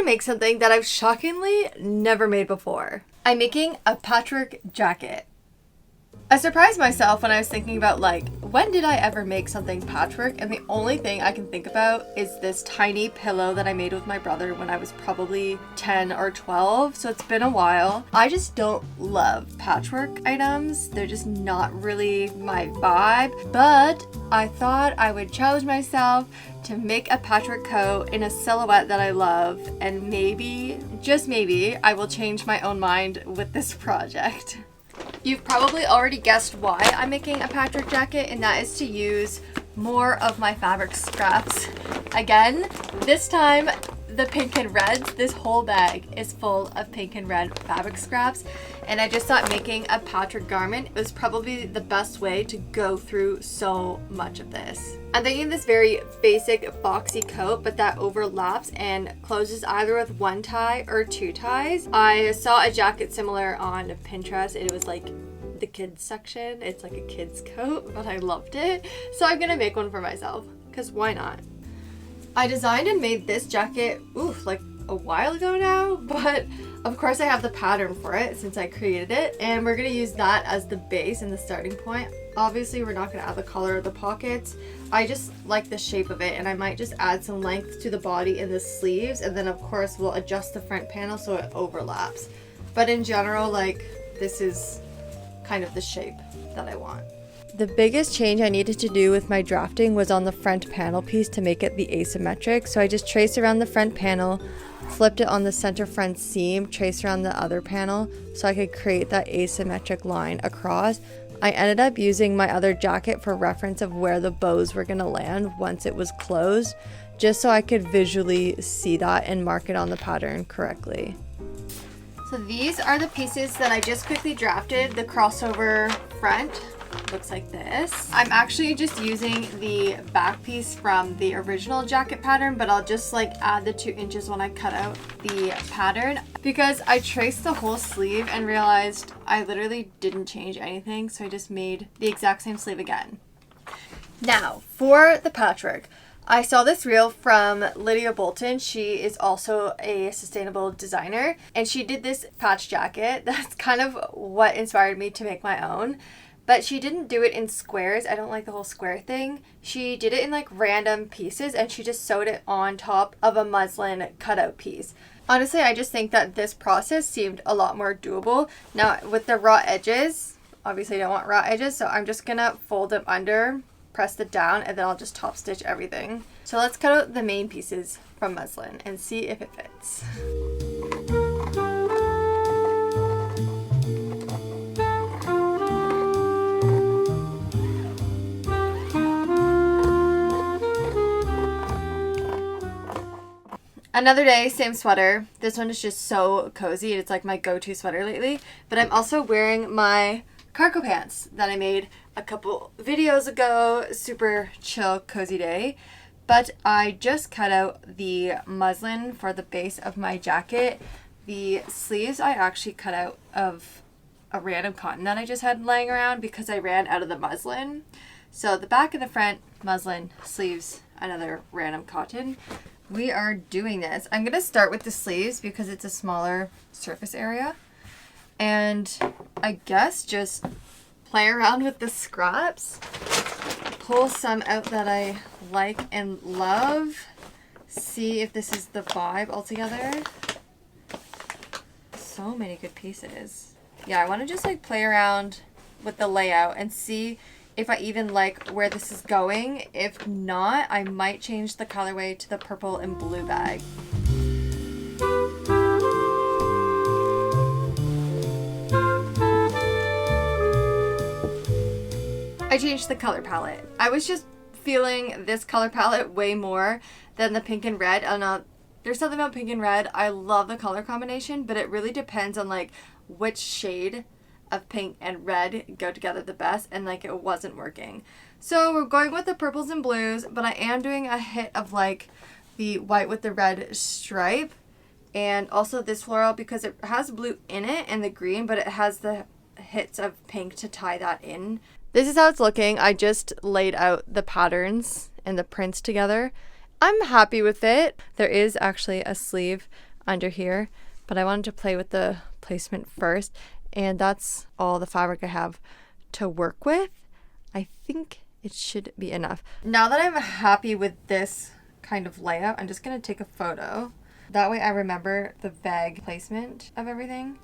make something that I've shockingly never made before. I'm making a patchwork jacket. I surprised myself when I was thinking about like, when did I ever make something patchwork? And the only thing I can think about is this tiny pillow that I made with my brother when I was probably 10 or 12. So it's been a while. I just don't love patchwork items. They're just not really my vibe. But I thought I would challenge myself to make a patchwork coat in a silhouette that I love. And maybe, just maybe, I will change my own mind with this project. You've probably already guessed why I'm making a patchwork jacket, and that is to use more of my fabric scraps. Again, this time the pink and reds. This whole bag is full of pink and red fabric scraps, and I just thought making a patchwork garment was probably the best way to go through so much of this. I'm thinking this very basic boxy coat, but that overlaps and closes either with one tie or two ties. I saw a jacket similar on Pinterest. It was like the kids section. It's like a kid's coat, but I loved it. So I'm gonna make one for myself, because why not? I designed and made this jacket, like a while ago now, but of course I have the pattern for it since I created it, and we're gonna use that as the base and the starting point. Obviously we're not gonna add the collar or the pockets. I just like the shape of it, and I might just add some length to the body and the sleeves, and then of course we'll adjust the front panel so it overlaps. But in general, like, this is kind of the shape that I want. The biggest change I needed to do with my drafting was on the front panel piece to make it the asymmetric. So I just traced around the front panel, flipped it on the center front seam, traced around the other panel so I could create that asymmetric line across. I ended up using my other jacket for reference of where the bows were going to land once it was closed, just so I could visually see that and mark it on the pattern correctly. So these are the pieces that I just quickly drafted. The crossover front looks like this. I'm actually just using the back piece from the original jacket pattern, but I'll just like add the 2 inches when I cut out the pattern, because I traced the whole sleeve and realized I literally didn't change anything, so I just made the exact same sleeve again. Now for the patchwork. I saw this reel from Lydia Bolton. She is also a sustainable designer, and she did this patch jacket. That's kind of what inspired me to make my own. But she didn't do it in squares. I don't like the whole square thing. She did it in like random pieces, and she just sewed it on top of a muslin cutout piece. Honestly, I just think that this process seemed a lot more doable. Now with the raw edges, obviously I don't want raw edges, so I'm just gonna fold them under, press it down, and then I'll just top stitch everything. So let's cut out the main pieces from muslin and see if it fits. Another day, same sweater. This one is just so cozy. It's like my go-to sweater lately. But I'm also wearing my cargo pants that I made a couple videos ago. Super chill, cozy day. But I just cut out the muslin for the base of my jacket. The sleeves I actually cut out of a random cotton that I just had laying around because I ran out of the muslin. So the back and the front, muslin, sleeves, another random cotton. We are doing this. I'm going to start with the sleeves because it's a smaller surface area. And I guess just play around with the scraps. Pull some out that I like and love. See if this is the vibe altogether. So many good pieces. Yeah, I want to just like play around with the layout and see if I even like where this is going. If not, I might change the colorway to the purple and blue bag. I changed the color palette. I was just feeling this color palette way more than the pink and red. There's something about pink and red. I love the color combination, but it really depends on like which shade of pink and red go together the best, and like it wasn't working. So we're going with the purples and blues, but I am doing a hit of like the white with the red stripe, and also this floral because it has blue in it and the green, but it has the hits of pink to tie that in. This is how it's looking. I just laid out the patterns and the prints together. I'm happy with it. There is actually a sleeve under here, but I wanted to play with the placement first, and that's all the fabric I have to work with. I think it should be enough. Now that I'm happy with this kind of layout, I'm just gonna take a photo. That way I remember the bag placement of everything.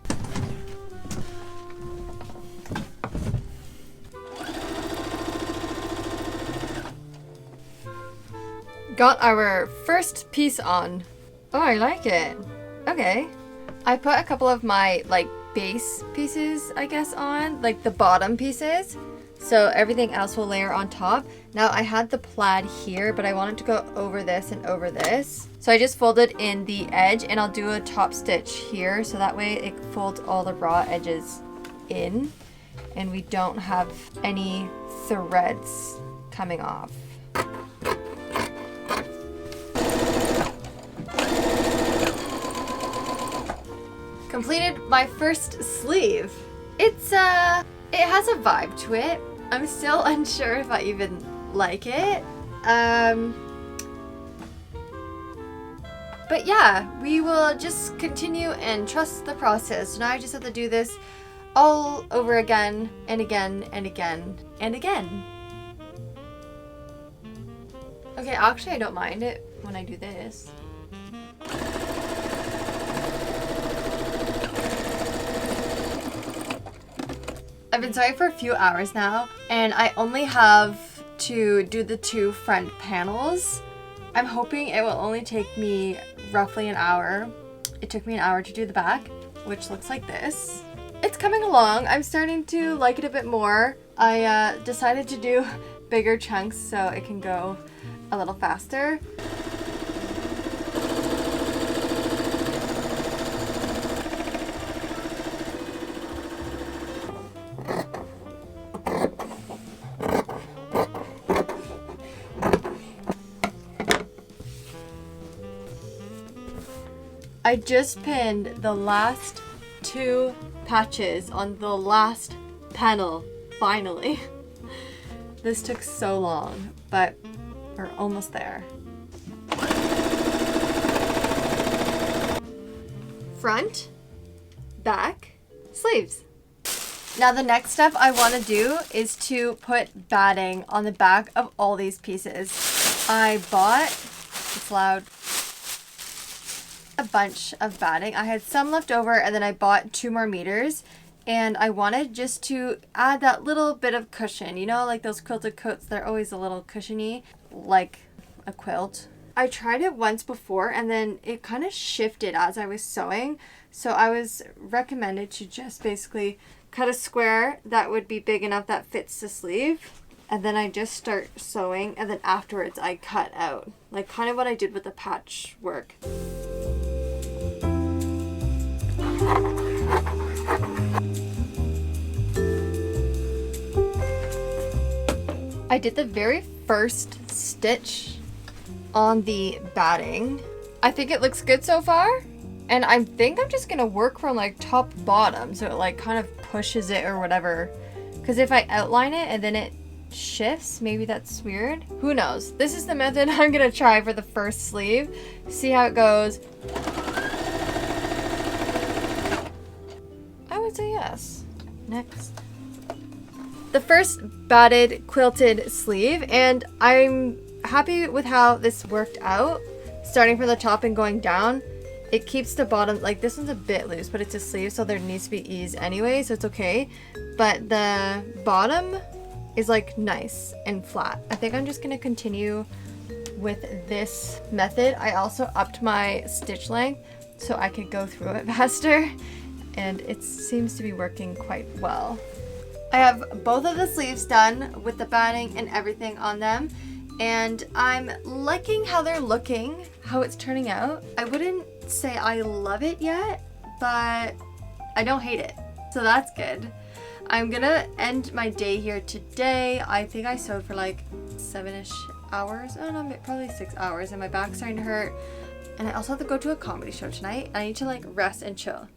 Got our first piece on. Oh, I like it. Okay. I put a couple of my like base pieces, I guess, on, like the bottom pieces. So everything else will layer on top. Now I had the plaid here, but I wanted to go over this and over this. So I just folded in the edge, and I'll do a top stitch here. So that way it folds all the raw edges in and we don't have any threads coming off. Completed my first sleeve. It has a vibe to it. I'm still unsure if I even like it. But yeah, we will just continue and trust the process. So now I just have to do this all over again and again and again and again. Okay, actually I don't mind it when I do this. I've been sewing for a few hours now, and I only have to do the 2 front panels. I'm hoping it will only take me roughly an hour. It took me an hour to do the back, which looks like this. It's coming along. I'm starting to like it a bit more. I decided to do bigger chunks so it can go a little faster. I just pinned the last 2 patches on the last panel, finally. This took so long, but we're almost there. Front, back, sleeves. Now the next step I want to do is to put batting on the back of all these pieces. I bought, it's loud, a bunch of batting. I had some left over, and then I bought 2 more meters, and I wanted just to add that little bit of cushion. You know, like those quilted coats, they're always a little cushiony, like a quilt. I tried it once before, and then it kind of shifted as I was sewing, so I was recommended to just basically cut a square that would be big enough that fits the sleeve, and then I just start sewing, and then afterwards I cut out, like kind of what I did with the patchwork. I did the very first stitch on the batting. I think it looks good so far, and I think I'm just gonna work from like top to bottom so it like kind of pushes it or whatever, because if I outline it and then it shifts, maybe that's weird. Who knows? This is the method I'm gonna try for the first sleeve, see how it goes. I would say yes. Next. The first batted quilted sleeve, and I'm happy with how this worked out. Starting from the top and going down, it keeps the bottom, like this one's a bit loose, but it's a sleeve, so there needs to be ease anyway, so it's okay. But the bottom is like nice and flat. I think I'm just gonna continue with this method. I also upped my stitch length so I could go through it faster, and it seems to be working quite well. I have both of the sleeves done with the batting and everything on them, and I'm liking how they're looking, how it's turning out. I wouldn't say I love it yet, but I don't hate it, so that's good. I'm gonna end my day here today. I think I sewed for like 7-ish hours. I don't know, probably 6 hours, and my back's starting to hurt. And I also have to go to a comedy show tonight. I need to like rest and chill.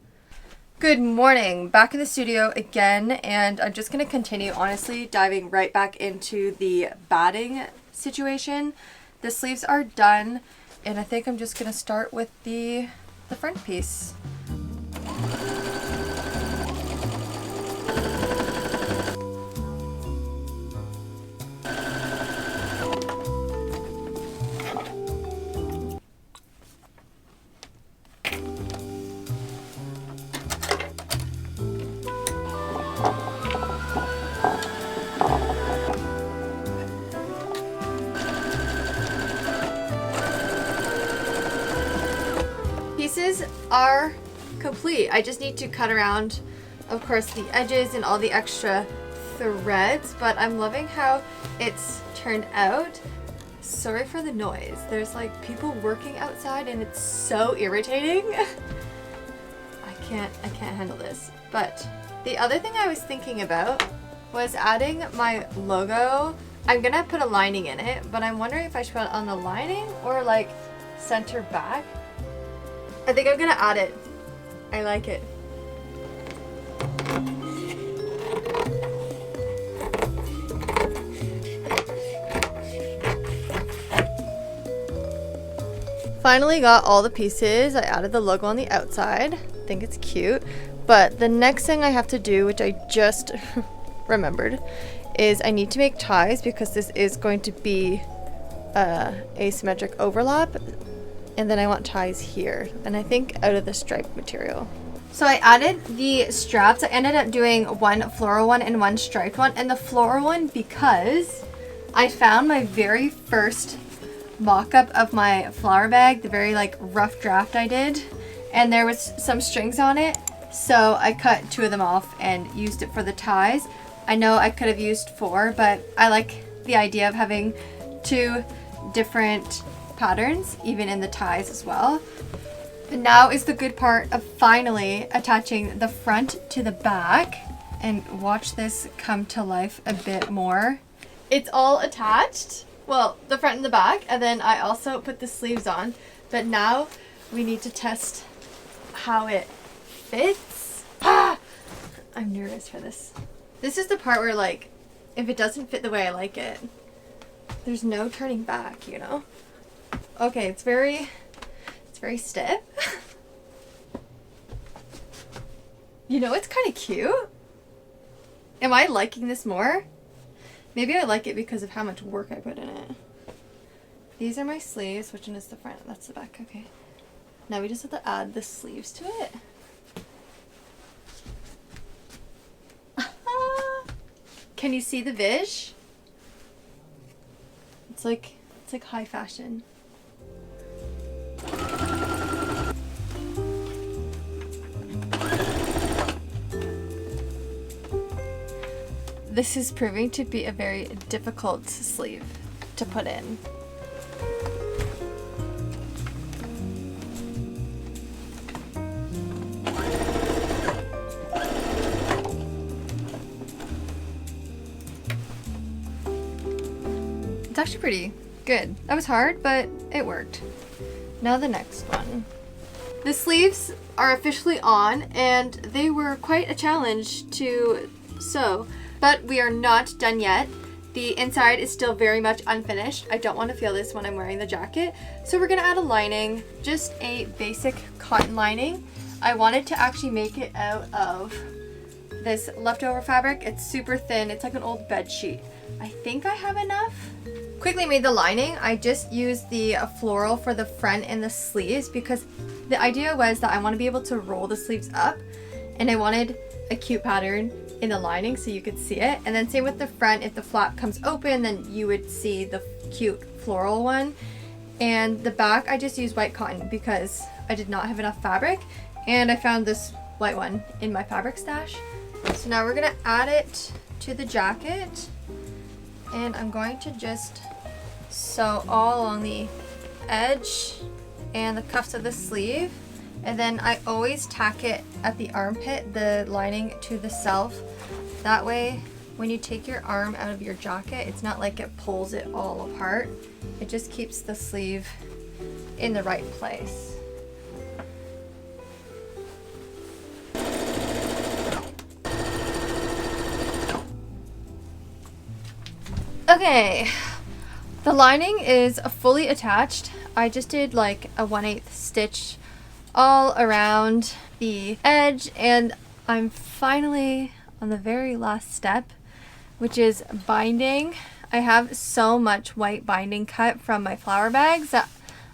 Good morning, back in the studio again, and I'm just gonna continue, honestly, diving right back into the batting situation. The sleeves are done, and I think I'm just gonna start with the the front piece. Pieces are complete. I just need to cut around, of course, the edges and all the extra threads, but I'm loving how it's turned out. Sorry for the noise. There's like people working outside and it's so irritating. I can't handle this. But the other thing I was thinking about was adding my logo. I'm gonna put a lining in it, but I'm wondering if I should put it on the lining or like center back. I think I'm gonna add it. I like it. Finally got all the pieces. I added the logo on the outside. I think it's cute. But the next thing I have to do, which I just remembered, is I need to make ties because this is going to be asymmetric overlap. And then I want ties here, and I think out of the striped material. So I added the straps. I ended up doing one floral one and one striped one, and the floral one because I found my very first mock-up of my flower bag, the very like rough draft I did, and there was some strings on it, so I cut 2 of them off and used it for the ties. I know I could have used 4, but I like the idea of having 2 different patterns even in the ties as well. And now is the good part of finally attaching the front to the back, and watch this come to life a bit more. It's all attached, well, the front and the back, and then I also put the sleeves on, but now we need to test how it fits. I'm nervous for this. This is the part where like if it doesn't fit the way I like it, there's no turning back, you know? Okay, it's very stiff. You know, it's kind of cute. Am I liking this more? Maybe I like it because of how much work I put in it. These are my sleeves. Which one is the front? That's the back. Okay. Now we just have to add the sleeves to it. Can you see the vish? It's like high fashion. This is proving to be a very difficult sleeve to put in. It's actually pretty good. That was hard, but it worked. Now the next one. The sleeves are officially on, and they were quite a challenge to sew, but we are not done yet. The inside is still very much unfinished. I don't want to feel this when I'm wearing the jacket, so we're gonna add a lining, just a basic cotton lining. I wanted to actually make it out of this leftover fabric. It's super thin. It's like an old bed sheet. I think I have enough. Quickly made the lining. I just used the floral for the front and the sleeves because the idea was that I want to be able to roll the sleeves up, and I wanted a cute pattern in the lining so you could see it. And then same with the front, if the flap comes open then you would see the cute floral one. And the back I just used white cotton because I did not have enough fabric, and I found this white one in my fabric stash. So now we're gonna add it to the jacket, and I'm going to just sew all along the edge and the cuffs of the sleeve, and then I always tack it at the armpit, the lining to the self. That way when you take your arm out of your jacket, it's not like it pulls it all apart. It just keeps the sleeve in the right place. Okay, the lining is fully attached. I just did like a 1/8 stitch all around the edge, and I'm finally on the very last step, which is binding. I have so much white binding cut from my flower bags that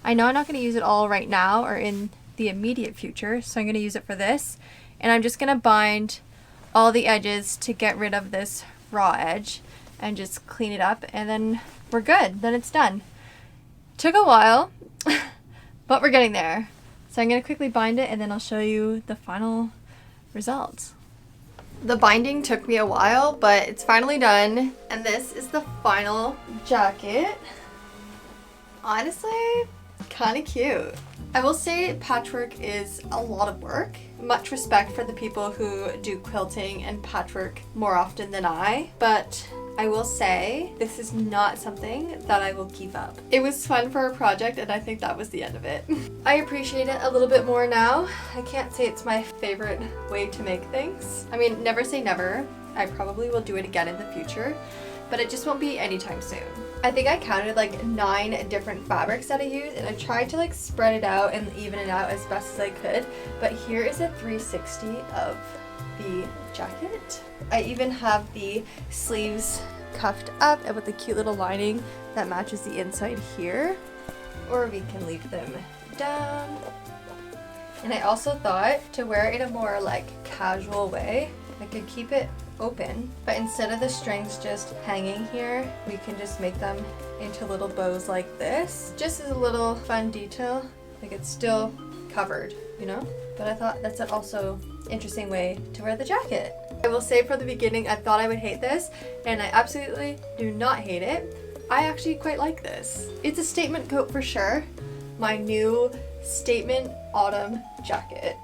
I know I'm not going to use it all right now or in the immediate future, so I'm going to use it for this. And I'm just going to bind all the edges to get rid of this raw edge and just clean it up, and then we're good. Then it's done. Took a while, but we're getting there. So I'm going to quickly bind it and then I'll show you the final results. The binding took me a while, but it's finally done. And this is the final jacket. Honestly, kind of cute. I will say patchwork is a lot of work. Much respect for the people who do quilting and patchwork more often than I, but I will say this is not something that I will keep up. It was fun for a project, and I think that was the end of it. I appreciate it a little bit more now. I can't say it's my favorite way to make things. I mean, never say never. I probably will do it again in the future, but it just won't be anytime soon. I think I counted like 9 different fabrics that I used, and I tried to like spread it out and even it out as best as I could, but here is a 360 of the jacket. I even have the sleeves cuffed up and with the cute little lining that matches the inside here, or we can leave them down. And I also thought to wear it in a more like casual way, I could keep it open, but instead of the strings just hanging here, we can just make them into little bows like this, just as a little fun detail. Like it's still covered, you know? But I thought that's an also interesting way to wear the jacket. I will say from the beginning, I thought I would hate this, and I absolutely do not hate it. I actually quite like this. It's a statement coat for sure. My new statement autumn jacket.